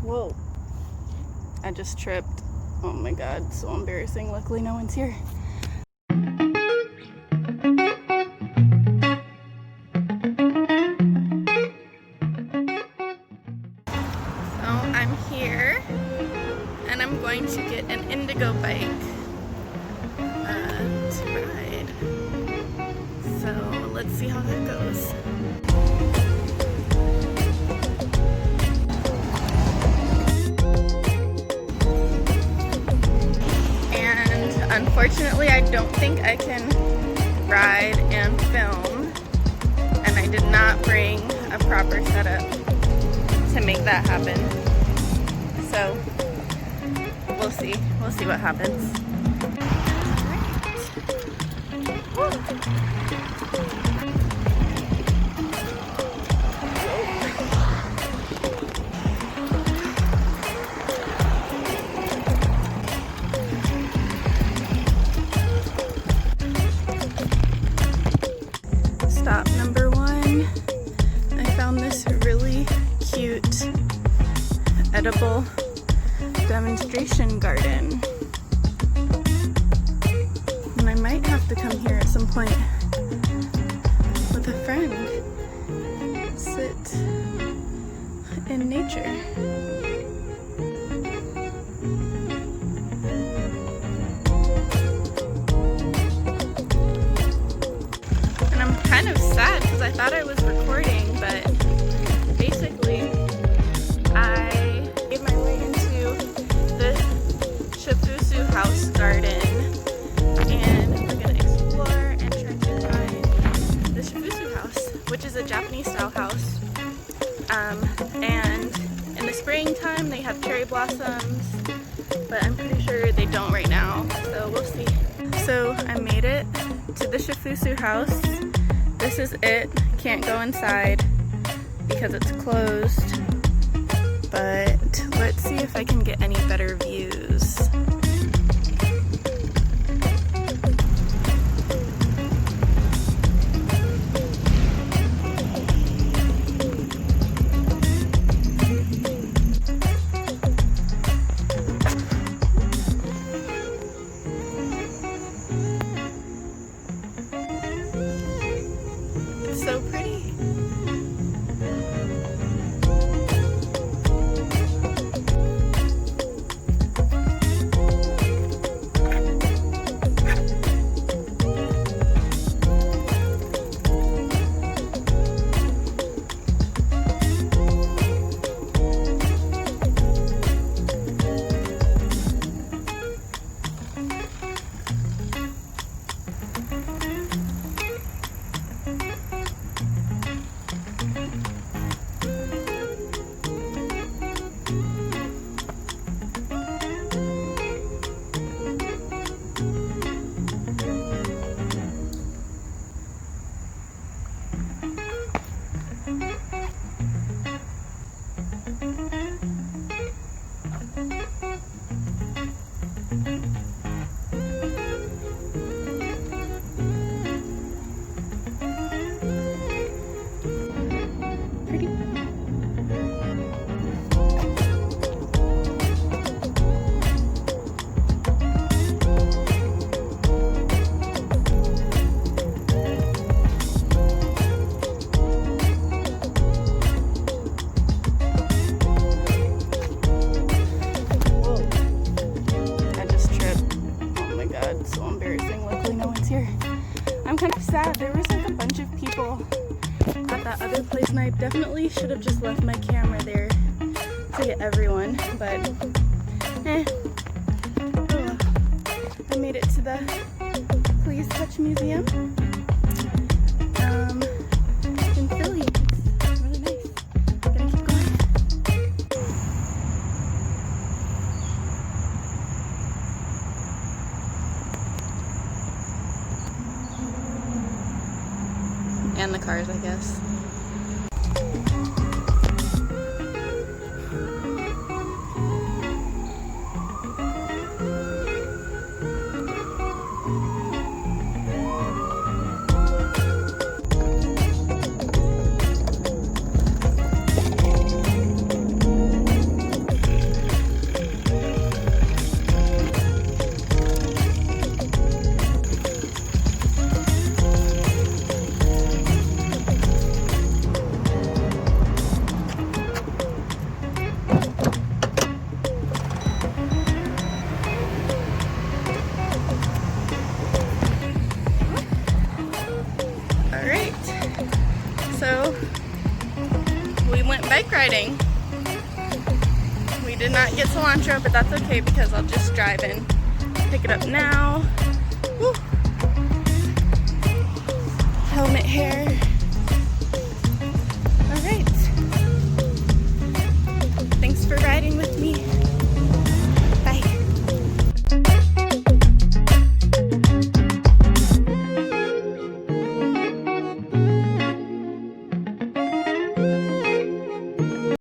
Whoa. I just tripped. Oh my god, so embarrassing. Luckily no one's here. So I'm here and I'm going to get an indigo bike to ride. So let's see how that goes. Unfortunately, I don't think I can ride and film, and I did not bring a proper setup to make that happen. So, we'll see. We'll see what happens. All Stop number 1, I found this really cute edible demonstration garden. And I might have to come here at some point with a friend, sit in nature. Kind of sad because I thought I was recording, but basically I made my way into the Shofuso house garden, and we're gonna explore and try to find the Shofuso house, which is a Japanese style house. And in the springtime they have cherry blossoms, but I'm pretty sure they don't right now, so we'll see. So I made it to the Shofuso house. This is it. Can't go inside because it's closed, but let's see if I can get any better views. So pretty. Kind of sad. There was like a bunch of people at that other place, and I definitely should have just left my camera there to get everyone, but oh well. I made it to the Please Touch Museum in Philly. It's really nice. Gonna keep going. And the cars, I guess. bike riding. We did not get cilantro, but that's okay because I'll just drive and pick it up now. Woo. Helmet hair.